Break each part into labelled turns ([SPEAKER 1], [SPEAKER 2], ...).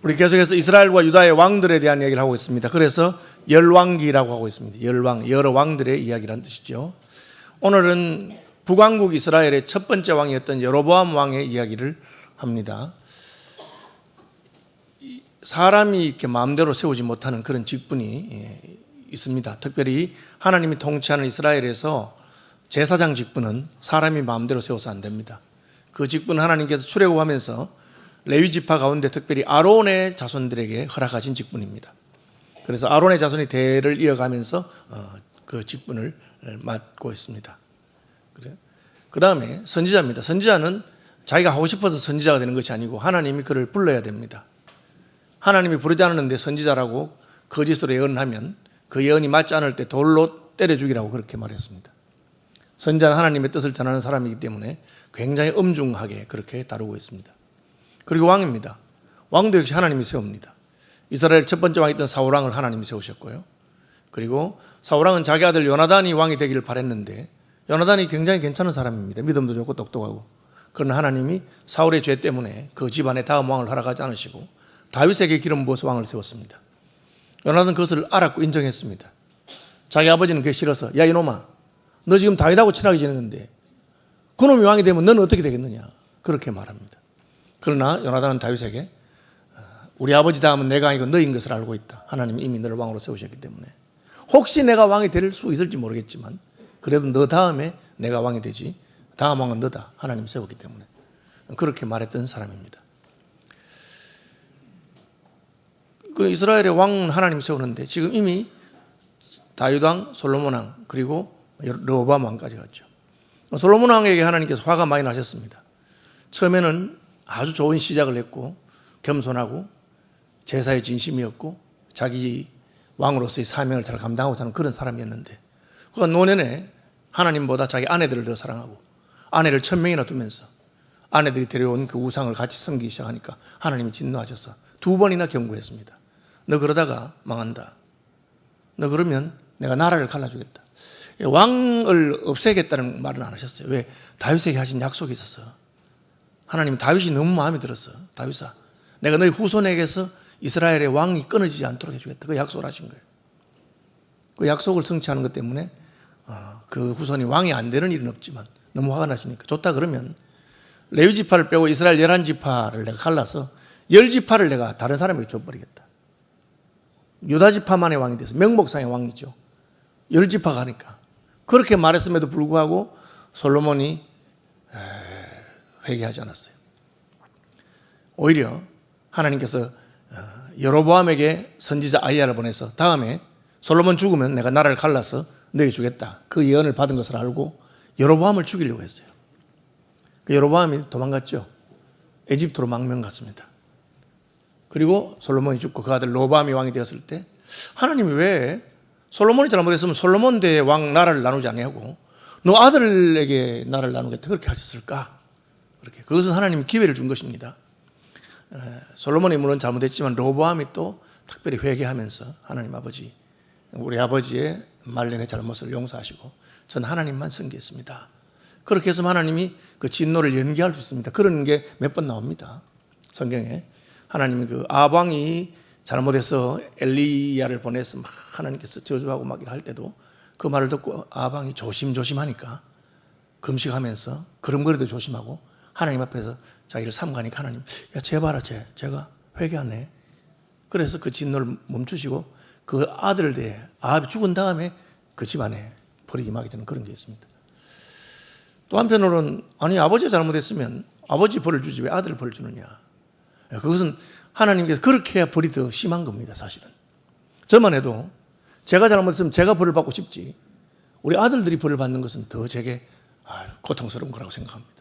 [SPEAKER 1] 우리 계속해서 이스라엘과 유다의 왕들에 대한 이야기를 하고 있습니다. 그래서 열왕기라고 하고 있습니다. 열왕, 여러 왕들의 이야기라는 뜻이죠. 오늘은 북왕국 이스라엘의 첫 번째 왕이었던 여로보암 왕의 이야기를 합니다. 사람이 이렇게 마음대로 세우지 못하는 그런 직분이 있습니다. 특별히 하나님이 통치하는 이스라엘에서 제사장 직분은 사람이 마음대로 세워서 안 됩니다. 그 직분은 하나님께서 출애굽하면서 레위 지파 가운데 특별히 아론의 자손들에게 허락하신 직분입니다. 그래서 아론의 자손이 대를 이어가면서 그 직분을 맡고 있습니다. 그 다음에 선지자입니다. 선지자는 자기가 하고 싶어서 선지자가 되는 것이 아니고 하나님이 그를 불러야 됩니다. 하나님이 부르지 않았는데 선지자라고 거짓으로 예언하면 그 예언이 맞지 않을 때 돌로 때려 죽이라고 그렇게 말했습니다. 선지자는 하나님의 뜻을 전하는 사람이기 때문에 굉장히 엄중하게 그렇게 다루고 있습니다. 그리고 왕입니다. 왕도 역시 하나님이 세웁니다. 이스라엘 첫 번째 왕이었던 사울왕을 하나님이 세우셨고요. 그리고 사울왕은 자기 아들 요나단이 왕이 되기를 바랬는데 요나단이 굉장히 괜찮은 사람입니다. 믿음도 좋고 똑똑하고. 그러나 하나님이 사울의 죄 때문에 그 집안에 다음 왕을 허락하지 않으시고 다윗에게 기름 부어서 왕을 세웠습니다. 요나단은 그것을 알았고 인정했습니다. 자기 아버지는 그게 싫어서 야 이놈아 너 지금 다윗하고 친하게 지냈는데 그놈이 왕이 되면 너는 어떻게 되겠느냐 그렇게 말합니다. 그러나 요나단은 다윗에게 우리 아버지 다음은 내가 아니고 너인 것을 알고 있다. 하나님이 이미 너를 왕으로 세우셨기 때문에 혹시 내가 왕이 될 수 있을지 모르겠지만 그래도 너 다음에 내가 왕이 되지 다음 왕은 너다. 하나님 세웠기 때문에 그렇게 말했던 사람입니다. 그 이스라엘의 왕은 하나님 세우는데 지금 이미 다윗 왕, 솔로몬 왕 그리고 르호보암 왕까지 갔죠. 솔로몬 왕에게 하나님께서 화가 많이 나셨습니다. 처음에는 아주 좋은 시작을 했고 겸손하고 제사에 진심이었고 자기 왕으로서의 사명을 잘 감당하고 사는 그런 사람이었는데 그가 노년에 하나님보다 자기 아내들을 더 사랑하고 아내를 1000명이나 두면서 아내들이 데려온 그 우상을 같이 섬기기 시작하니까 하나님이 진노하셔서 2번이나 경고했습니다. 너 그러다가 망한다. 너 그러면 내가 나라를 갈라주겠다. 왕을 없애겠다는 말은 안 하셨어요. 왜? 다윗에게 하신 약속이 있었어. 하나님은 다윗이 너무 마음에 들었어. 다윗아, 내가 너희 후손에게서 이스라엘의 왕이 끊어지지 않도록 해주겠다. 그 약속을 하신 거예요. 그 약속을 성취하는 것 때문에 그 후손이 왕이 안 되는 일은 없지만 너무 화가 나시니까 좋다 그러면 레위 지파를 빼고 이스라엘 11지파를 내가 갈라서 10지파를 내가 다른 사람에게 줘버리겠다. 유다 지파만의 왕이 돼서 명목상의 왕이죠. 10지파가 하니까 그렇게 말했음에도 불구하고 솔로몬이 회개하지 않았어요. 오히려 하나님께서 여로보암에게 선지자 아히야를 보내서 다음에 솔로몬 죽으면 내가 나라를 갈라서 너에게 주겠다. 그 예언을 받은 것을 알고 여로보암을 죽이려고 했어요. 그 여로보암이 도망갔죠. 에집트로 망명 갔습니다. 그리고 솔로몬이 죽고 그 아들 로보암이 왕이 되었을 때 하나님이 왜 솔로몬이 잘못했으면 솔로몬 대에 왕 나라를 나누지 아니하고 너 아들에게 나라를 나누겠다 그렇게 하셨을까? 그렇게 그것은 하나님이 기회를 준 것입니다. 솔로몬이 물론 잘못했지만 로보암이 또 특별히 회개하면서 하나님 아버지 우리 아버지의 말년의 잘못을 용서하시고 전 하나님만 섬기겠습니다. 그렇게 해서 하나님이 그 진노를 연기할 수 있습니다. 그런 게 몇 번 나옵니다. 성경에 하나님이 그 아방이 잘못해서 엘리야를 보내서 막 하나님께서 저주하고 막 이럴 때도 그 말을 듣고 아방이 조심조심하니까 금식하면서 걸음걸이도 조심하고 하나님 앞에서 자기를 삼가니까 하나님 야 제발아 제가 회개하네. 그래서 그 진노를 멈추시고 그 아들을 대해 아합이 죽은 다음에 그 집안에 벌이 임하게 되는 그런 게 있습니다. 또 한편으로는 아니 아버지가 잘못했으면 아버지 벌을 주지 왜 아들을 벌을 주느냐. 그것은 하나님께서 그렇게 해야 벌이 더 심한 겁니다. 사실은 저만 해도 제가 잘못했으면 제가 벌을 받고 싶지 우리 아들들이 벌을 받는 것은 더 제게 고통스러운 거라고 생각합니다.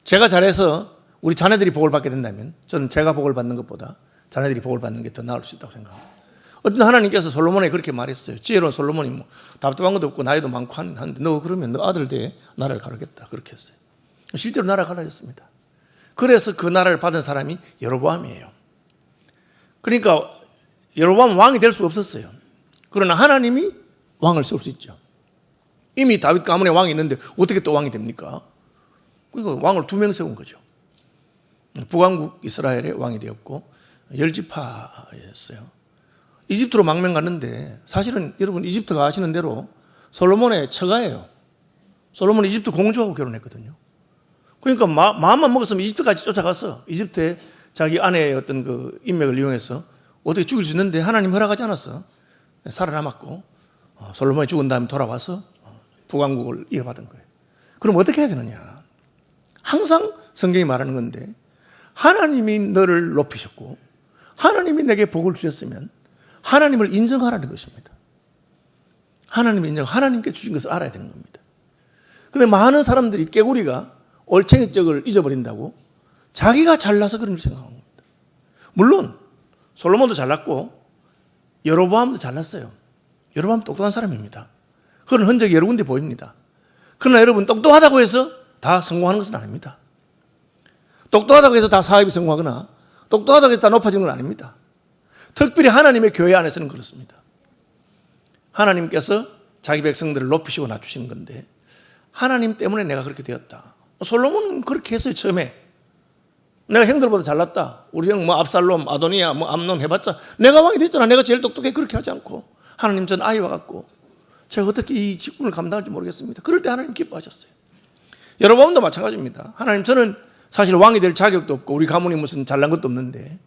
[SPEAKER 1] 제가 잘해서 우리 자녀들이 복을 받게 된다면 저는 제가 복을 받는 것보다 자녀들이 복을 받는 게 더 나을 수 있다고 생각합니다. 어떤 하나님께서 솔로몬에게 그렇게 말했어요. 지혜로운 솔로몬이 뭐 답답한 것도 없고 나이도 많고 하는데 너 그러면 너 아들 대에 나라를 가르겠다 그렇게 했어요. 실제로 나라가 갈라졌습니다. 그래서 그 나라를 받은 사람이 여로보암이에요. 그러니까 여로보암 왕이 될 수 없었어요. 그러나 하나님이 왕을 세울 수 있죠. 이미 다윗 가문에 왕이 있는데 어떻게 또 왕이 됩니까? 그러니까 왕을 2명 세운 거죠. 북왕국 이스라엘의 왕이 되었고 10지파였어요. 이집트로 망명 갔는데 사실은 여러분 이집트가 아시는 대로 솔로몬의 처가예요. 솔로몬이 이집트 공주하고 결혼했거든요. 그러니까 마음만 먹었으면 이집트까지 쫓아가서 이집트에 자기 아내의 어떤 그 인맥을 이용해서 어떻게 죽일 수 있는데 하나님 허락하지 않았어. 살아남았고 솔로몬이 죽은 다음에 돌아와서 북왕국을 이어받은 거예요. 그럼 어떻게 해야 되느냐? 항상 성경이 말하는 건데 하나님이 너를 높이셨고 하나님이 내게 복을 주셨으면 하나님을 인정하라는 것입니다. 하나님을 인정, 하나님께 주신 것을 알아야 되는 겁니다. 그런데 많은 사람들이 깨구리가 올챙이 적을 잊어버린다고 자기가 잘나서 그런 줄 생각한 겁니다. 물론 솔로몬도 잘났고 여로보암도 잘났어요. 여로보암 똑똑한 사람입니다. 그런 흔적이 여러 군데 보입니다. 그러나 여러분 똑똑하다고 해서 다 성공하는 것은 아닙니다. 똑똑하다고 해서 다 사업이 성공하거나 똑똑하다고 해서 다 높아지는 건 아닙니다. 특별히 하나님의 교회 안에서는 그렇습니다. 하나님께서 자기 백성들을 높이시고 낮추시는 건데 하나님 때문에 내가 그렇게 되었다. 솔로몬은 그렇게 했어요. 처음에 내가 형들보다 잘났다. 우리 형 압살롬, 아도니아, 암논 해봤자 내가 왕이 됐잖아. 내가 제일 똑똑해. 그렇게 하지 않고 하나님 전 아이와 같고 제가 어떻게 이 직분을 감당할지 모르겠습니다. 그럴 때 하나님 기뻐하셨어요. 여로보암도 마찬가지입니다. 하나님 저는 사실 왕이 될 자격도 없고 우리 가문이 무슨 잘난 것도 없는데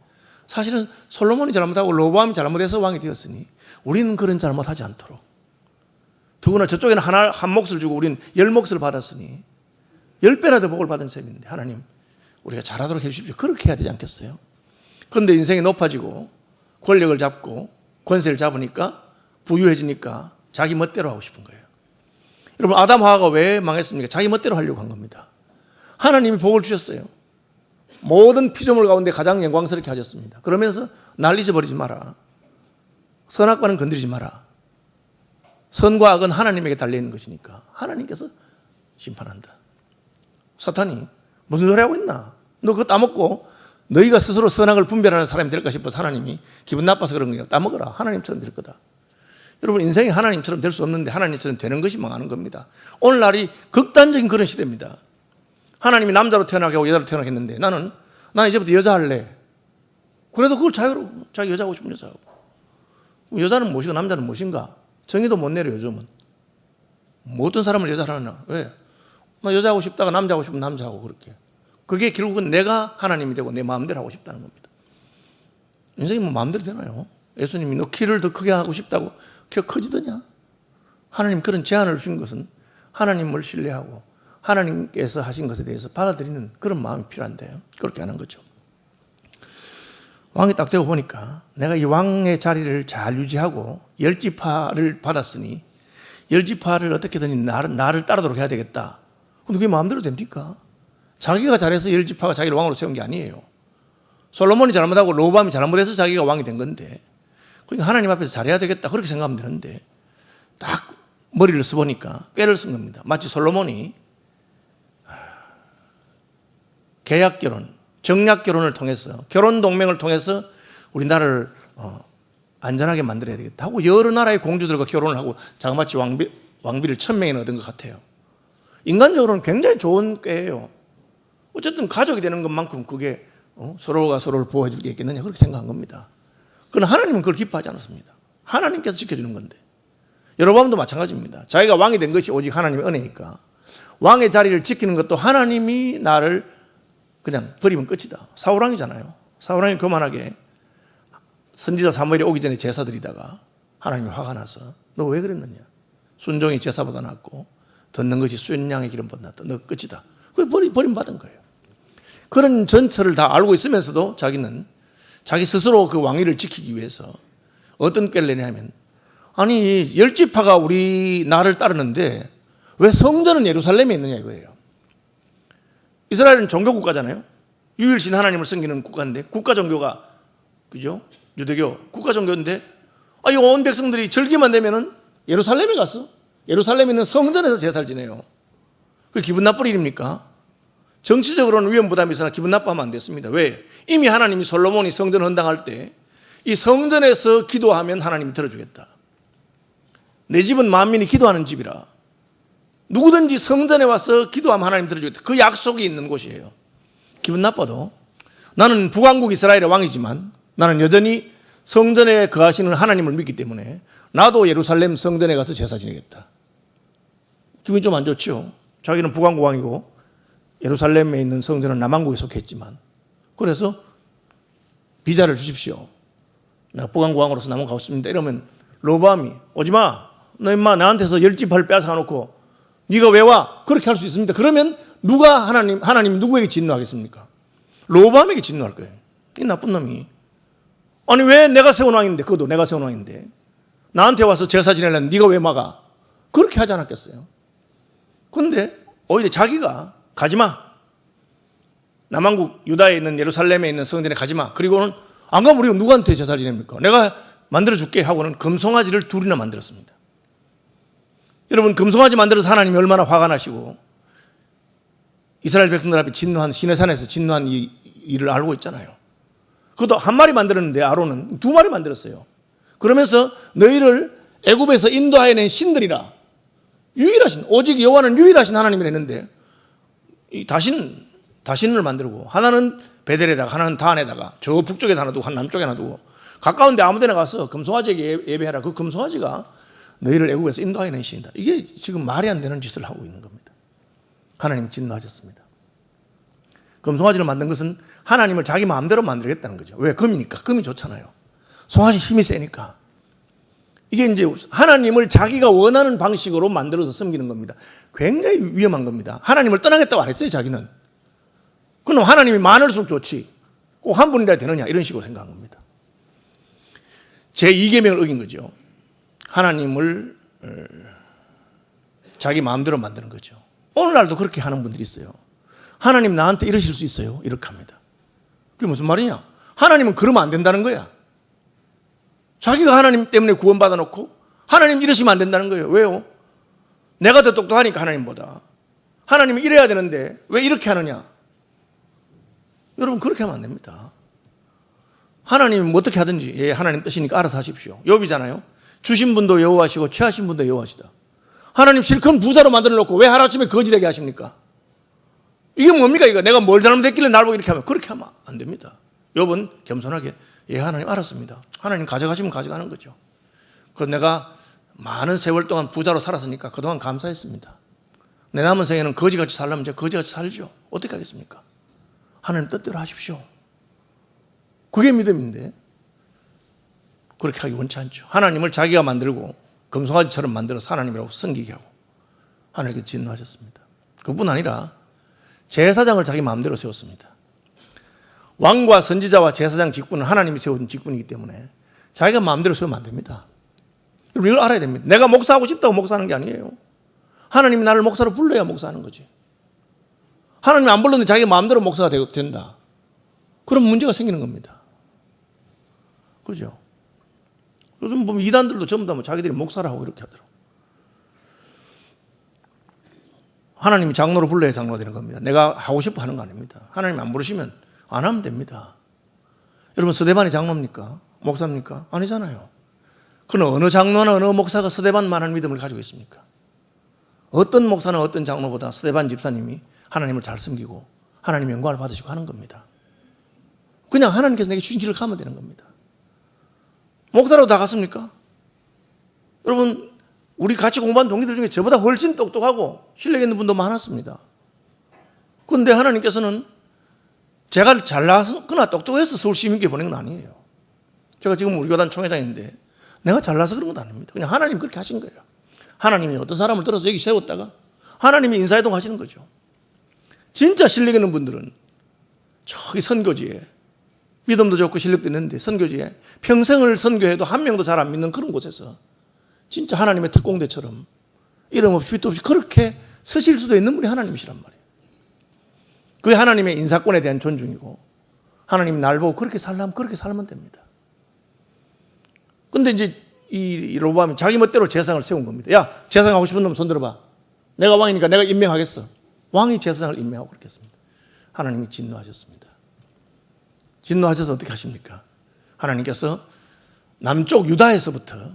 [SPEAKER 1] 사실은 솔로몬이 잘못하고 로보암이 잘못해서 왕이 되었으니 우리는 그런 잘못하지 않도록 더구나 저쪽에는 한 몫을 주고 우리는 10몫을 받았으니 10배나 더 복을 받은 셈인데 하나님 우리가 잘하도록 해주십시오. 그렇게 해야 되지 않겠어요? 그런데 인생이 높아지고 권력을 잡고 권세를 잡으니까 부유해지니까 자기 멋대로 하고 싶은 거예요. 여러분 아담 하와가 왜 망했습니까? 자기 멋대로 하려고 한 겁니다. 하나님이 복을 주셨어요. 모든 피조물 가운데 가장 영광스럽게 하셨습니다. 그러면서 날 잊어버리지 마라. 선악과는 건드리지 마라. 선과 악은 하나님에게 달려있는 것이니까 하나님께서 심판한다. 사탄이 무슨 소리 하고 있나? 너 그거 따먹고 너희가 스스로 선악을 분별하는 사람이 될까 싶어서 하나님이 기분 나빠서 그런 거예요. 따먹어라. 하나님처럼 될 거다. 여러분 인생이 하나님처럼 될 수 없는데 하나님처럼 되는 것이 망하는 겁니다. 오늘날이 극단적인 그런 시대입니다. 하나님이 남자로 태어나게 하고 여자로 태어나게 했는데 나는 이제부터 여자 할래. 그래도 그걸 자유로 자기 여자 하고 싶은 여자 하고. 여자는 무엇이고 남자는 무엇인가? 정의도 못 내려 요즘은. 뭐 어떤 사람을 여자를 하나? 왜? 나 여자 하고 싶다가 남자 하고 싶으면 남자 하고 그렇게. 그게 결국은 내가 하나님이 되고 내 마음대로 하고 싶다는 겁니다. 인생이 뭐 마음대로 되나요? 예수님이 너 키를 더 크게 하고 싶다고 키가 커지더냐? 하나님 그런 제안을 주신 것은 하나님을 신뢰하고 하나님께서 하신 것에 대해서 받아들이는 그런 마음이 필요한데요. 그렇게 하는 거죠. 왕이 딱 되고 보니까 내가 이 왕의 자리를 잘 유지하고 10지파를 받았으니 10지파를 어떻게든 나를 따르도록 해야 되겠다. 근데 그게 마음대로 됩니까? 자기가 잘해서 10지파가 자기를 왕으로 세운 게 아니에요. 솔로몬이 잘못하고 로보암이 잘못해서 자기가 왕이 된 건데 그러니까 하나님 앞에서 잘해야 되겠다 그렇게 생각하면 되는데 딱 머리를 써보니까 꾀를 쓴 겁니다. 마치 솔로몬이 계약 결혼, 정략 결혼을 통해서 결혼 동맹을 통해서 우리나라를 안전하게 만들어야 되겠다 하고 여러 나라의 공주들과 결혼을 하고 자그마치 왕비를 1000명이나 얻은 것 같아요. 인간적으로는 굉장히 좋은 꾀예요. 어쨌든 가족이 되는 것만큼 그게 서로가 서로를 보호해 줄 게 있겠느냐 그렇게 생각한 겁니다. 그러나 하나님은 그걸 기뻐하지 않았습니다. 하나님께서 지켜주는 건데. 여로보암도 마찬가지입니다. 자기가 왕이 된 것이 오직 하나님의 은혜니까 왕의 자리를 지키는 것도 하나님이 나를 그냥 버리면 끝이다. 사울왕이잖아요. 사울왕이 교만하게 선지자 사무엘이 오기 전에 제사 드리다가 하나님이 화가 나서 너 왜 그랬느냐? 순종이 제사보다 낫고 듣는 것이 순양의 기름보다 낫다. 너 끝이다. 그게 버림받은 거예요. 그런 전철을 다 알고 있으면서도 자기는 자기 스스로 그 왕위를 지키기 위해서 어떤 꾀를 내냐면 아니 10지파가 우리 나를 따르는데 왜 성전은 예루살렘에 있느냐 이거예요. 이스라엘은 종교 국가잖아요. 유일신 하나님을 섬기는 국가인데 국가 종교가 그죠? 유대교 국가 종교인데 이 온 백성들이 절기만 되면은 예루살렘에 가서 예루살렘에 있는 성전에서 제사를 지내요. 그게 기분 나쁠 일입니까? 정치적으로는 위험 부담이 있으나 기분 나빠하면 안 됐습니다. 왜? 이미 하나님이 솔로몬이 성전 헌당할 때 이 성전에서 기도하면 하나님이 들어주겠다. 내 집은 만민이 기도하는 집이라 누구든지 성전에 와서 기도하면 하나님 들어주겠다. 그 약속이 있는 곳이에요. 기분 나빠도 나는 북왕국 이스라엘의 왕이지만 나는 여전히 성전에 거하시는 하나님을 믿기 때문에 나도 예루살렘 성전에 가서 제사 지내겠다. 기분이 좀 안 좋죠. 자기는 북왕국 왕이고 예루살렘에 있는 성전은 남왕국에 속했지만, 그래서 비자를 주십시오. 내가 북왕국 왕으로서 남왕 가고 싶습니다. 이러면 로보암이 오지마. 너 임마 나한테서 10지파를 빼앗아놓고 네가 왜 와? 그렇게 할 수 있습니다. 그러면 누가 하나님 누구에게 진노하겠습니까? 로보암에게 진노할 거예요. 이 나쁜 놈이. 아니 왜 내가 세운 왕인데, 그것도 내가 세운 왕인데 나한테 와서 제사 지내려면 네가 왜 막아? 그렇게 하지 않았겠어요? 그런데 오히려 자기가 가지마. 남왕국 유다에 있는 예루살렘에 있는 성전에 가지마. 그리고는 안 가면 우리가 누구한테 제사를 지냅니까? 내가 만들어줄게 하고는 금송아지를 둘이나 만들었습니다. 여러분, 금송아지 만들어서 하나님이 얼마나 화가 나시고 이스라엘 백성들 앞에 진노한, 시내산에서 진노한 이 일을 알고 있잖아요. 그것도 한 마리 만들었는데 아론은 2마리 만들었어요. 그러면서 너희를 애굽에서 인도하여낸 신들이라, 유일하신, 오직 여호와는 유일하신 하나님이라 했는데 이 다신을 만들고, 하나는 베델에다가 하나는 단에다가 저 북쪽에 하나 두고 한 남쪽에 하나 두고 가까운데 아무데나 가서 금송아지에게 예배하라. 그 금송아지가 너희를 애국에서 인도하여낸 신이다. 이게 지금 말이 안 되는 짓을 하고 있는 겁니다. 하나님 진노하셨습니다. 금송아지를 만든 것은 하나님을 자기 마음대로 만들겠다는 거죠. 왜? 금이니까. 금이 좋잖아요. 송아지 힘이 세니까. 이게 이제 하나님을 자기가 원하는 방식으로 만들어서 섬기는 겁니다. 굉장히 위험한 겁니다. 하나님을 떠나겠다고 안 했어요, 자기는. 그럼 하나님이 많을수록 좋지. 꼭 한 분이라 되느냐, 이런 식으로 생각한 겁니다. 제2계명을 어긴 거죠. 하나님을 자기 마음대로 만드는 거죠. 오늘날도 그렇게 하는 분들이 있어요. 하나님 나한테 이러실 수 있어요? 이렇게 합니다. 그게 무슨 말이냐? 하나님은 그러면 안 된다는 거야. 자기가 하나님 때문에 구원받아 놓고 하나님 이러시면 안 된다는 거예요. 왜요? 내가 더 똑똑하니까 하나님보다. 하나님은 이래야 되는데 왜 이렇게 하느냐? 여러분, 그렇게 하면 안 됩니다. 하나님은 어떻게 하든지, 예, 하나님 뜻이니까 알아서 하십시오. 욥이잖아요. 주신 분도 여호와시고 취하신 분도 여호와시다. 하나님 실컷 부자로 만들어 놓고 왜 하루아침에 거지 되게 하십니까? 이게 뭡니까? 이거 내가 뭘 잘못했길래 날 보고 이렇게 하면, 그렇게 하면 안 됩니다. 욥은 겸손하게, 예, 하나님 알았습니다. 하나님 가져가시면 가져가는 거죠. 그래서 내가 많은 세월 동안 부자로 살았으니까 그동안 감사했습니다. 내 남은 생에는 거지같이 살려면 제가 거지같이 살죠. 어떻게 하겠습니까? 하나님 뜻대로 하십시오. 그게 믿음인데 그렇게 하기 원치 않죠. 하나님을 자기가 만들고 금송아지처럼 만들어서 하나님이라고 섬기게 하고 하나님께 진노하셨습니다. 그뿐 아니라 제사장을 자기 마음대로 세웠습니다. 왕과 선지자와 제사장 직분은 하나님이 세운 직분이기 때문에 자기가 마음대로 세우면 안 됩니다. 여러분, 이걸 알아야 됩니다. 내가 목사하고 싶다고 목사하는 게 아니에요. 하나님이 나를 목사로 불러야 목사하는 거지. 하나님이 안 불렀는데 자기가 마음대로 목사가 된다. 그럼 문제가 생기는 겁니다. 그죠? 요즘 보면 이단들도 전부 다 자기들이 목사라고 이렇게 하더라고요. 하나님이 장로로 불러야 장로가 되는 겁니다. 내가 하고 싶어 하는 거 아닙니다. 하나님 안 부르시면 안 하면 됩니다. 여러분, 스데반이 장로입니까? 목사입니까? 아니잖아요. 그럼 어느 장로나 어느 목사가 스데반만한 믿음을 가지고 있습니까? 어떤 목사는 어떤 장로보다 스데반 집사님이 하나님을 잘 섬기고 하나님 영광을 받으시고 하는 겁니다. 그냥 하나님께서 내게 주신 길을 가면 되는 겁니다. 목사라고 다 갔습니까? 여러분, 우리 같이 공부한 동기들 중에 저보다 훨씬 똑똑하고 실력 있는 분도 많았습니다. 그런데 하나님께서는 제가 잘나서거나 똑똑해서 서울시민교회 보낸 건 아니에요. 제가 지금 우리 교단 총회장인데 내가 잘나서 그런 건 아닙니다. 그냥 하나님 그렇게 하신 거예요. 하나님이 어떤 사람을 들어서 여기 세웠다가 하나님이 인사이동 하시는 거죠. 진짜 실력 있는 분들은 저기 선교지에 믿음도 좋고 실력도 있는데 선교지에 평생을 선교해도 한 명도 잘 안 믿는 그런 곳에서 진짜 하나님의 특공대처럼 이름 없이 빛도 없이 그렇게 서실 수도 있는 분이 하나님이시란 말이에요. 그게 하나님의 인사권에 대한 존중이고 하나님이 날 보고 그렇게 살려면 그렇게 살면 됩니다. 근데 이제 이 로보암이 자기 멋대로 제사장을 세운 겁니다. 야, 제사장 하고 싶은 놈 손 들어봐. 내가 왕이니까 내가 임명하겠어. 왕이 제사장을 임명하고 그렇게 했습니다. 하나님이 진노하셨습니다. 진노하셔서 어떻게 하십니까? 하나님께서 남쪽 유다에서부터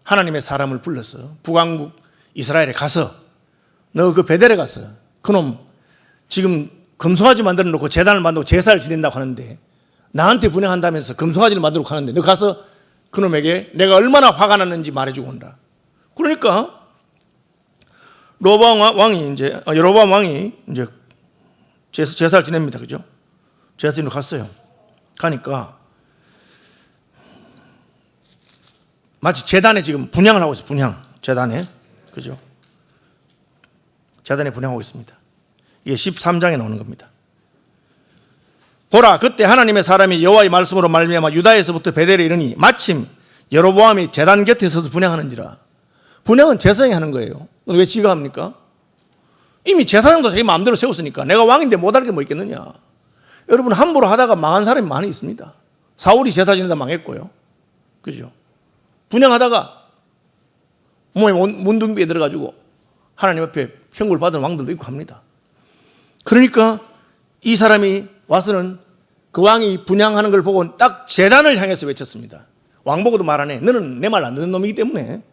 [SPEAKER 1] 하나님의 사람을 불러서 북왕국 이스라엘에 가서 너 그 베델에 가서 그놈 지금 금송아지 만들어 놓고 제단을 만들고 제사를 지낸다고 하는데 나한테 분양한다면서 금송아지를 만들고 하는데 너 가서 그놈에게 내가 얼마나 화가 났는지 말해주고 온다. 그러니까 여로보암 왕이 이제 제사를 지냅니다. 그죠? 제사 지내러 갔어요. 가니까 마치 제단에 지금 분향을 하고 있어요. 분향. 제단에. 그죠? 제단에 분향하고 있습니다. 이게 13장에 나오는 겁니다. 보라, 그때 하나님의 사람이 여호와의 말씀으로 말미암아 유다에서부터 베델에 이르니 마침 여로보암이 제단 곁에 서서 분향하는지라. 분향은 제사장이 하는 거예요. 왜 지가 합니까? 이미 제사장도 자기 마음대로 세웠으니까 내가 왕인데 못할 게 뭐 있겠느냐. 여러분, 함부로 하다가 망한 사람이 많이 있습니다. 사울이 제사 지내다 망했고요. 그죠? 분향하다가 몸에 문둥비에 들어가지고 하나님 앞에 형벌 받은 왕들도 있고 합니다. 그러니까 이 사람이 와서는 그 왕이 분향하는 걸 보고 딱 제단을 향해서 외쳤습니다. 왕 보고도 말하네. 너는 내 말 안 듣는 놈이기 때문에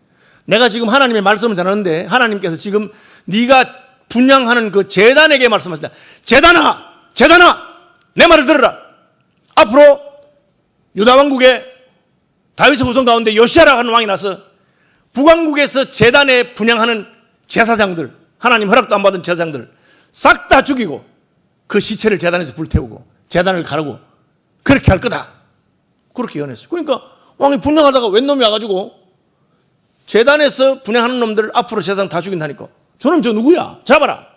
[SPEAKER 1] 내가 지금 하나님의 말씀을 전하는데 하나님께서 지금 네가 분향하는 그 제단에게 말씀하신다. 제단아 내 말을 들어라. 앞으로 유다 왕국에 다윗의 후손 가운데 요시야라고 하는 왕이 나서 북왕국에서 제단에 분향하는 제사장들, 하나님 허락도 안 받은 제사장들 싹 다 죽이고 그 시체를 제단에서 불태우고 제단을 가르고 그렇게 할 거다. 그렇게 예언했어요. 그러니까 왕이 분향하다가 웬 놈이 와가지고 제단에서 분향하는 놈들 앞으로 제사장 다 죽인다니까. 저놈 저 누구야? 잡아라.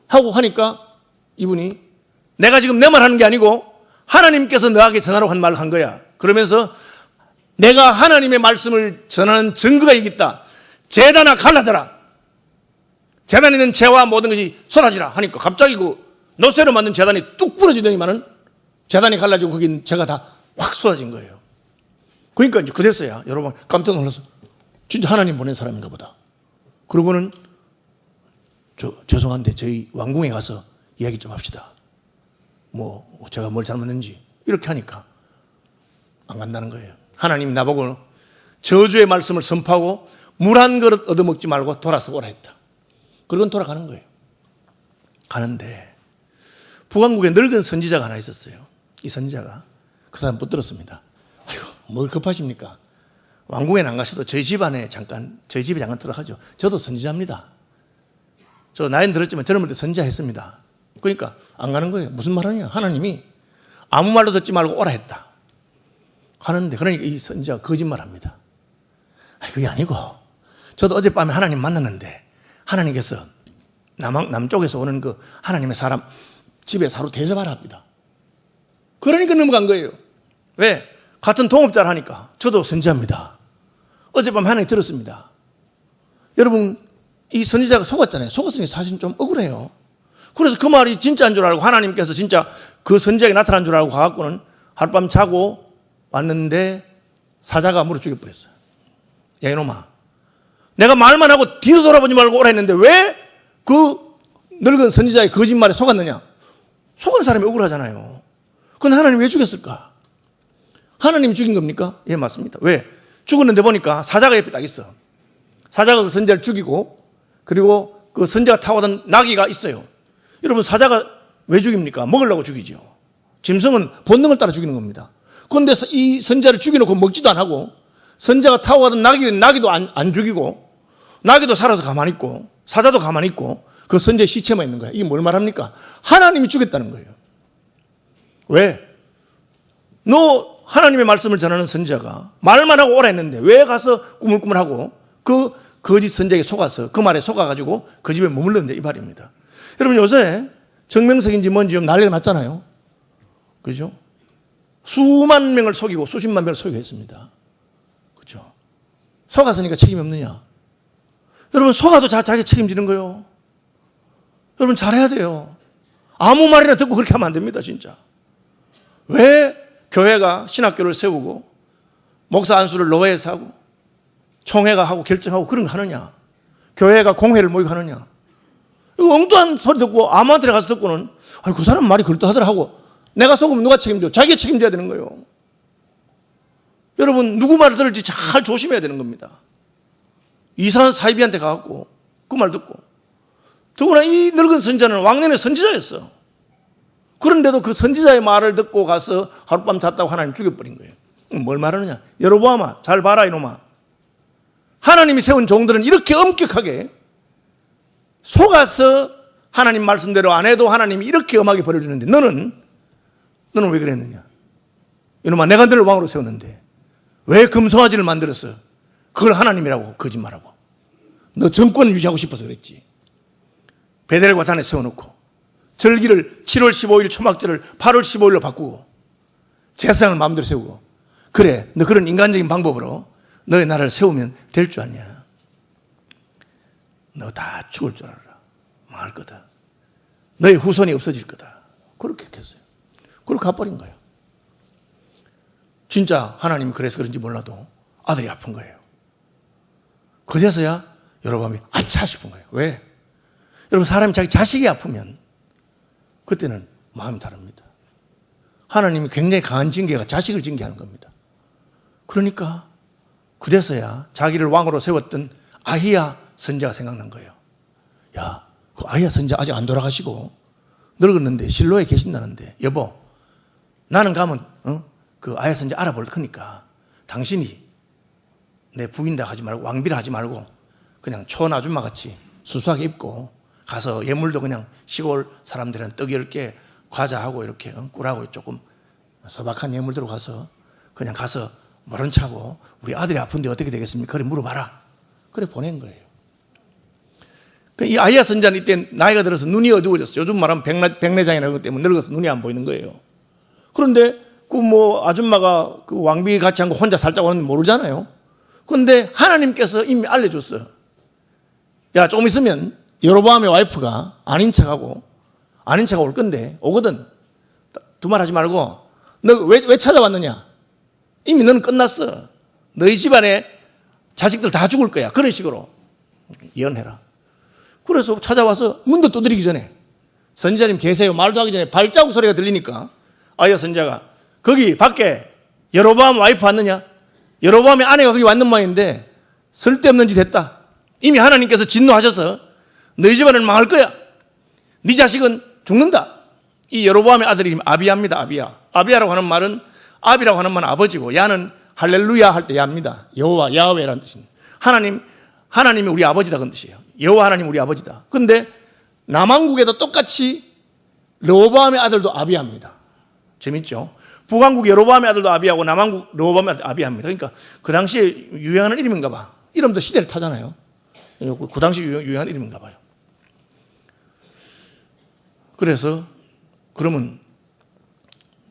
[SPEAKER 1] 하고 하니까 이분이 내가 지금 내 말 하는 게 아니고 하나님께서 너에게 전하라고 한 말을 한 거야. 그러면서 내가 하나님의 말씀을 전하는 증거가 있겠다. 제단아 갈라져라. 제단에 있는 재와 모든 것이 쏟아지라 하니까 갑자기 그 노쇠로 만든 제단이 뚝 부러지더니만은 제단이 갈라지고 거긴 재가 다 확 쏟아진 거예요. 그러니까 이제 그랬어요. 여러분 깜짝 놀라서 진짜 하나님 보낸 사람인가 보다. 그러고는 죄송한데 저희 왕궁에 가서 이야기 좀 합시다. 뭐 제가 뭘 잘못했는지 이렇게 하니까 안 간다는 거예요. 하나님이 나보고 저주의 말씀을 선포하고 물 한 그릇 얻어먹지 말고 돌아서 오라 했다. 그러곤 돌아가는 거예요. 가는데 북왕국에 늙은 선지자가 하나 있었어요. 이 선지자가 그 사람 붙들었습니다. 아이고 뭘 급하십니까? 왕궁에 안 가셔도 저희 집에 잠깐 들어가죠. 저도 선지자입니다. 저 나이는 들었지만 젊을 때 선지자 했습니다. 그러니까 안 가는 거예요. 무슨 말 하냐? 하나님이 아무 말도 듣지 말고 오라 했다. 하는데 그러니까 이 선지자가 거짓말합니다. 그게 아니고 저도 어젯밤에 하나님 만났는데 하나님께서 남쪽에서 오는 그 하나님의 사람 집에서 하루 대접하라 합니다. 그러니까 넘어간 거예요. 왜? 같은 동업자를 하니까 저도 선지자입니다. 어젯밤에 하나님 들었습니다. 여러분 이 선지자가 속았잖아요. 속았으니 사실 좀 억울해요. 그래서 그 말이 진짜인 줄 알고 하나님께서 진짜 그 선지자에게 나타난 줄 알고 가갖고는 하룻밤 자고 왔는데 사자가 물어 죽여버렸어요. 야 이놈아, 내가 말만 하고 뒤로 돌아보지 말고 오라 했는데 왜 그 늙은 선지자의 거짓말에 속았느냐? 속은 사람이 억울하잖아요. 그런데 하나님 왜 죽였을까? 하나님이 죽인 겁니까? 예, 맞습니다. 왜? 죽었는데 보니까 사자가 옆에 딱 있어. 사자가 그 선지자를 죽이고 그리고 그 선지자가 타고 오던 나귀가 있어요. 여러분 사자가 왜 죽입니까? 먹으려고 죽이죠. 짐승은 본능을 따라 죽이는 겁니다. 그런데 이 선지자를 죽여놓고 먹지도 안 하고 선지자가 타고 가던 나귀도 안 죽이고 나귀도 살아서 가만히 있고 사자도 가만히 있고 그 선지자의 시체만 있는 거야. 이게 뭘 말합니까? 하나님이 죽였다는 거예요. 왜? 너 하나님의 말씀을 전하는 선지자가 말만 하고 오라 했는데 왜 가서 꾸물꾸물하고 그 거짓 선지자에게 속아서 그 말에 속아가지고 그 집에 머물렀는데 이 말입니다. 여러분 요새 정명석인지 뭔지 좀 난리가 났잖아요. 그죠? 수만 명을 속이고 수십만 명을 속이고 했습니다. 그죠? 속았으니까 책임이 없느냐? 여러분 속아도 자기 책임지는 거요. 여러분 잘해야 돼요. 아무 말이나 듣고 그렇게 하면 안 됩니다. 진짜. 왜 교회가 신학교를 세우고 목사 안수를 노회에서 하고 총회가 하고 결정하고 그런 거 하느냐? 교회가 공회를 모이고 하느냐? 이거 엉뚱한 소리 듣고 아무한테 가서 듣고는 그 사람 말이 그럴듯하더라 하고 내가 속으면 누가 책임져? 자기가 책임져야 되는 거예요. 여러분 누구 말을 들을지 잘 조심해야 되는 겁니다. 이상한 사이비한테 가갖고 그 말 듣고 더구나 이 늙은 선지자는 왕년의 선지자였어. 그런데도 그 선지자의 말을 듣고 가서 하룻밤 잤다고 하나님 죽여버린 거예요. 뭘 말하느냐? 여로보암아, 잘 봐라 이놈아. 하나님이 세운 종들은 이렇게 엄격하게 속아서 하나님 말씀대로 안 해도 하나님이 이렇게 엄하게 벌을 주는데 너는 왜 그랬느냐? 이놈아, 내가 너를 왕으로 세웠는데 왜 금송아지를 만들었어? 그걸 하나님이라고 거짓말하고. 너 정권을 유지하고 싶어서 그랬지. 베델과 단에 세워놓고 절기를 7월 15일 초막절을 8월 15일로 바꾸고 제사장을 마음대로 세우고. 그래, 너 그런 인간적인 방법으로 너의 나라를 세우면 될 줄 아냐? 너 다 죽을 줄 알아라. 망할 거다. 너의 후손이 없어질 거다. 그렇게 했어요. 그리고 가버린 거예요. 진짜 하나님이 그래서 그런지 몰라도 아들이 아픈 거예요. 그제서야 여로보암이 아차 싶은 거예요. 왜? 여러분, 사람이 자기 자식이 아프면 그때는 마음이 다릅니다. 하나님이 굉장히 강한 징계가 자식을 징계하는 겁니다. 그러니까 그제서야 자기를 왕으로 세웠던 아히야 선지자가 생각난 거예요. 야, 그 아히야 선지자 아직 안 돌아가시고 늙었는데 실로에 계신다는데, 여보, 나는 가면 그 아히야 선지자 알아볼 테니까 당신이 내 부인다 하지 말고 왕비라 하지 말고 그냥 촌 아줌마 같이 수수하게 입고 가서 예물도 그냥 시골 사람들은 떡 10개 과자하고 이렇게 꿀하고 조금 소박한 예물들로 가서 그냥 가서 모른 척하고 우리 아들이 아픈데 어떻게 되겠습니까? 그래 물어봐라. 그래 보낸 거예요. 이 아히야 선지자는 이때 나이가 들어서 눈이 어두워졌어요. 요즘 말하면 백내장이라는 것 때문에 늙어서 눈이 안 보이는 거예요. 그런데 그 뭐 아줌마가 그 왕비 같이 한 거 혼자 살짝 오는 모르잖아요. 그런데 하나님께서 이미 알려줬어요. 야, 조금 있으면 여로보암의 와이프가 아닌 척하고 올 건데 오거든. 두말 하지 말고 너 왜 찾아왔느냐? 이미 너는 끝났어. 너희 집안에 자식들 다 죽을 거야. 그런 식으로 예언해라. 그래서 찾아와서 문도 두드리기 전에 선지자님 계세요 말도 하기 전에 발자국 소리가 들리니까 아히야 선지자가 거기 밖에 여로보암 와이프 왔느냐? 여로보암의 아내가 거기 왔는 모양인데 쓸데없는 짓 했다. 이미 하나님께서 진노하셔서 너희 집안은 망할 거야. 네 자식은 죽는다. 이 여로보암의 아들이 아비야입니다. 아비야라고 하는 말은 아비라고 하는 말은 아버지고 야는 할렐루야 할 때 야입니다. 여호와 야훼라는 뜻입니다. 하나님이 우리 아버지다 그런 뜻이에요. 여호와 하나님 우리 아버지다. 그런데 남왕국에도 똑같이 르호보암의 아들도 아비야입니다. 재밌죠? 북왕국 여로보암의 아들도 아비야고 남왕국 르호보암의 아들 아비야입니다. 그러니까 그 당시에 유행하는 이름인가 봐. 이름도 시대를 타잖아요. 그 당시 유행하는 이름인가 봐요. 그래서 그러면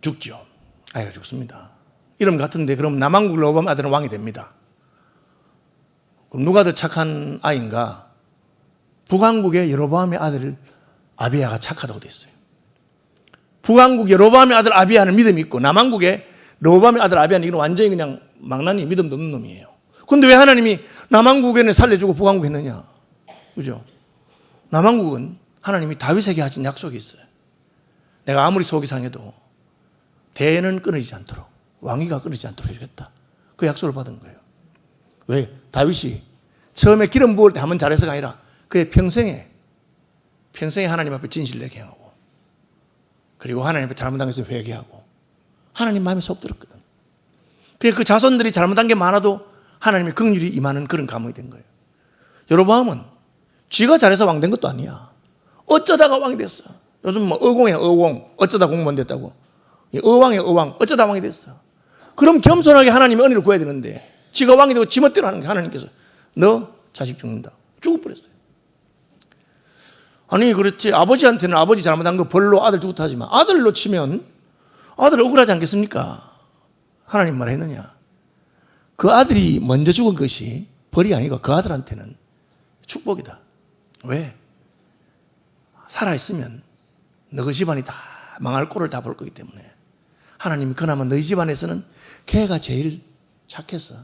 [SPEAKER 1] 죽죠. 아이가 죽습니다. 이름 같은데 그럼 남왕국 르호보암 아들은 왕이 됩니다. 그럼 누가 더 착한 아이인가? 북왕국의 여로보암의 아들 아비야가 착하다고 됐어요. 북왕국 여로보암의 아들 아비야는 믿음이 있고 남왕국의 르호보암의 아들 아비야는 이건 완전히 그냥 망나니 믿음도 없는 놈이에요. 그런데 왜 하나님이 남왕국에는 살려주고 북왕국 했느냐? 그죠? 남왕국은 하나님이 다윗에게 하신 약속이 있어요. 내가 아무리 속이 상해도 대는 끊어지지 않도록, 왕위가 끊어지지 않도록 해주겠다. 그 약속을 받은 거예요. 왜? 다윗이 처음에 기름 부을 때 한 번 잘해서가 아니라 그의 평생에 하나님 앞에 진실되게 하고 그리고 하나님 앞에 잘못한 것을 회개하고 하나님 마음에 속 들었거든. 그래서 그 자손들이 잘못한 게 많아도 하나님의 긍휼이 임하는 그런 가문이 된 거예요. 여로보암은 쥐가 잘해서 왕 된 것도 아니야. 어쩌다가 왕이 됐어. 요즘 뭐 어공이야 어공. 어쩌다 공무원 됐다고. 어왕이야 어왕. 어쩌다 왕이 됐어. 그럼 겸손하게 하나님의 은혜를 구해야 되는데 지가 왕이 되고 지멋대로 하는 게 하나님께서 너 자식 죽는다. 죽어버렸어요. 아니 그렇지 아버지한테는 아버지 잘못한 거 벌로 아들 죽었다 하지만 아들로 치면 아들 억울하지 않겠습니까? 하나님 말했느냐? 그 아들이 먼저 죽은 것이 벌이 아니고 그 아들한테는 축복이다. 왜? 살아있으면 너희 집안이 다 망할 꼴을 다 볼 거기 때문에 하나님이 그나마 너희 집안에서는 걔가 제일 착해서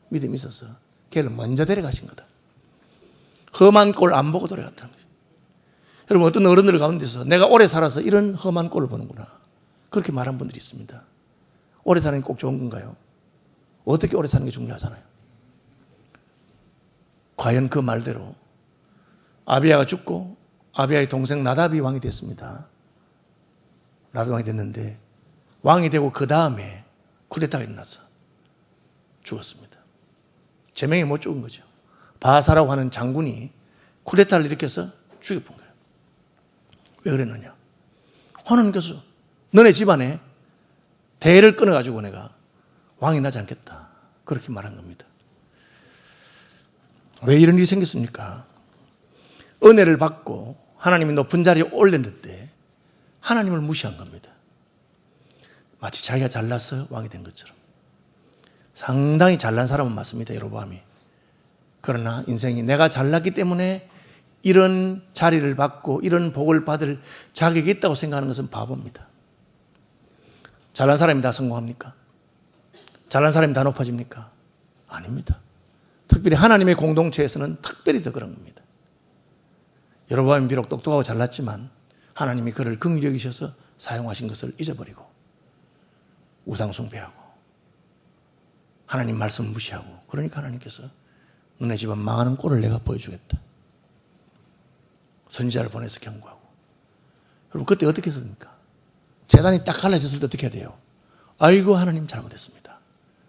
[SPEAKER 1] 믿음이 있어서 걔를 먼저 데려가신 거다. 험한 꼴 안 보고 돌아갔다는 거죠. 여러분 어떤 어른들 가운데서 내가 오래 살아서 이런 험한 꼴을 보는구나 그렇게 말한 분들이 있습니다. 오래 사는 게 꼭 좋은 건가요? 어떻게 오래 사는 게 중요하잖아요. 과연 그 말대로 아비야가 죽고 아비야의 동생 나답이 왕이 됐습니다. 나답이 왕이 됐는데 왕이 되고 그 다음에 쿠데타가 일어났어. 죽었습니다. 제명에 못 죽은 거죠. 바사라고 하는 장군이 쿠데타를 일으켜서 죽여본 거예요. 왜 그랬느냐? 하나님께서 너네 집안에 대를 끊어가지고 내가 왕이 나지 않겠다. 그렇게 말한 겁니다. 왜 이런 일이 생겼습니까? 은혜를 받고 하나님이 높은 자리에 올렸는데 하나님을 무시한 겁니다. 마치 자기가 잘나서 왕이 된 것처럼. 상당히 잘난 사람은 맞습니다. 여로보암이. 그러나 인생이 내가 잘났기 때문에 이런 자리를 받고 이런 복을 받을 자격이 있다고 생각하는 것은 바보입니다. 잘난 사람이 다 성공합니까? 잘난 사람이 다 높아집니까? 아닙니다. 특별히 하나님의 공동체에서는 특별히 더 그런 겁니다. 여로보암이 비록 똑똑하고 잘났지만 하나님이 그를 긍휼히 여기셔서 사용하신 것을 잊어버리고 우상 숭배하고 하나님 말씀을 무시하고, 그러니까 하나님께서 너네 집안 망하는 꼴을 내가 보여주겠다. 선지자를 보내서 경고하고. 여러분 그때 어떻게 했습니까? 재단이 딱 갈라졌을 때 어떻게 해야 돼요? 아이고 하나님 잘못했습니다.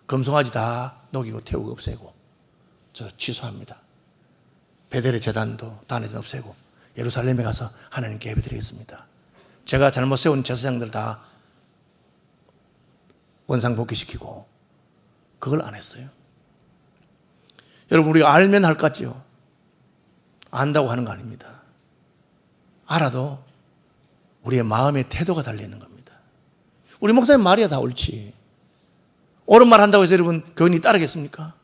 [SPEAKER 1] 금송아지 다 녹이고 태우고 없애고 저 취소합니다. 베델의 재단도 단에서 없애고 예루살렘에 가서 하나님께 예배드리겠습니다. 제가 잘못 세운 제사장들 다 원상복귀시키고, 그걸 안 했어요. 여러분 우리가 알면 할 것 같지요? 안다고 하는 거 아닙니다. 알아도 우리의 마음의 태도가 달려있는 겁니다. 우리 목사님 말이야 다 옳지. 옳은 말 한다고 해서 여러분 교인이 따르겠습니까?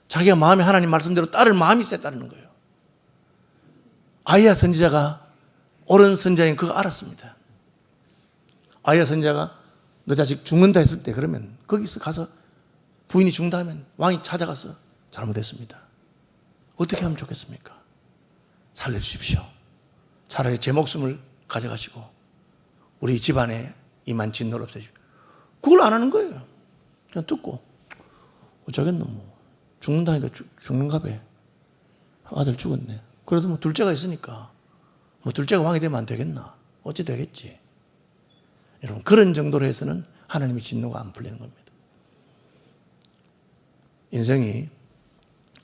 [SPEAKER 1] 자기가 마음에 하나님 말씀대로 따를 마음이 있어야 따르는 거예요. 아이야 선지자가 옳은 선지자인 그거 알았습니다. 아이야 선지자가 너 자식 죽는다 했을 때 그러면 거기서 가서 부인이 죽는다 하면 왕이 찾아가서 잘못했습니다. 어떻게 하면 좋겠습니까? 살려주십시오. 차라리 제 목숨을 가져가시고 우리 집안에 이만 진노를 없애주십시오. 그걸 안 하는 거예요. 그냥 듣고 어쩌겠노 뭐 죽는다니까 죽는가 봐. 아들 죽었네. 그래도 뭐 둘째가 있으니까 뭐 둘째가 왕이 되면 안 되겠나? 어찌 되겠지. 여러분 그런 정도로 해서는 하나님의 진노가 안 풀리는 겁니다. 인생이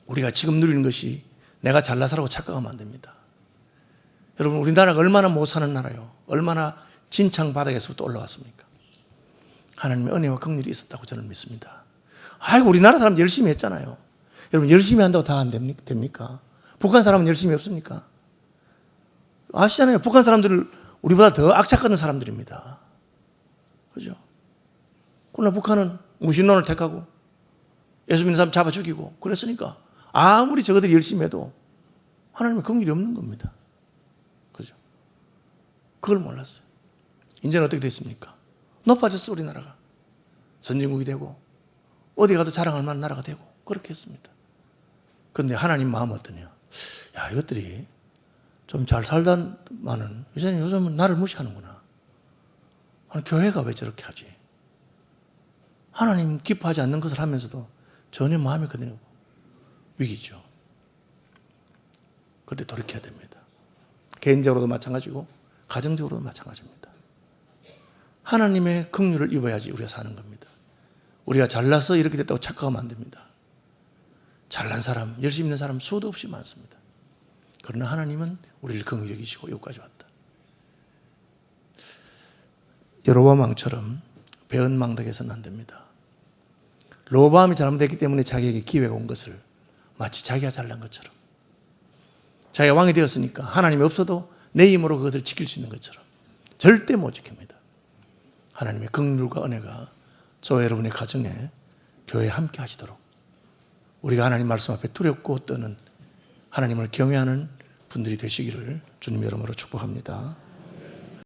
[SPEAKER 1] 우리가 지금 누리는 것이 내가 잘나서라고 착각하면 안 됩니다. 여러분 우리나라가 얼마나 못 사는 나라요. 얼마나 진창 바닥에서부터 올라왔습니까? 하나님의 은혜와 긍휼이 있었다고 저는 믿습니다. 아이고 우리나라 사람 열심히 했잖아요. 여러분 열심히 한다고 다 안 됩니까? 북한 사람은 열심히 없습니까? 아시잖아요. 북한 사람들은 우리보다 더 악착같은 사람들입니다. 그죠? 그러나 북한은 무신론을 택하고 예수 믿는 사람 잡아 죽이고 그랬으니까 아무리 저것들이 열심히 해도 하나님의 긍휼이 없는 겁니다. 그죠? 그걸 몰랐어요. 이제는 어떻게 됐습니까? 높아졌어 우리나라가. 선진국이 되고 어디 가도 자랑할 만한 나라가 되고 그렇게 했습니다. 그런데 하나님 마음은 어떠냐? 야 이것들이 좀 잘 살다마는 이제는 요즘은 나를 무시하는구나. 아니, 교회가 왜 저렇게 하지? 하나님 기뻐하지 않는 것을 하면서도 전혀 마음이 그대로 위기죠. 그때 돌이켜야 됩니다. 개인적으로도 마찬가지고 가정적으로도 마찬가지입니다. 하나님의 긍휼을 입어야지 우리가 사는 겁니다. 우리가 잘나서 이렇게 됐다고 착각하면 안 됩니다. 잘난 사람, 열심히 있는 사람 수도 없이 많습니다. 그러나 하나님은 우리를 긍휼히 여기시고 여기까지 왔다. 여로보암 왕처럼 배은망덕해서는 안 됩니다. 로보암이 잘못했기 때문에 자기에게 기회가 온 것을 마치 자기가 잘난 것처럼, 자기가 왕이 되었으니까 하나님이 없어도 내 힘으로 그것을 지킬 수 있는 것처럼 절대 못 지킵니다. 하나님의 긍휼과 은혜가 저와 여러분의 가정에 교회에 함께 하시도록 우리가 하나님 말씀 앞에 두렵고 떠는 하나님을 경외하는 분들이 되시기를 주님의 이름으로 축복합니다.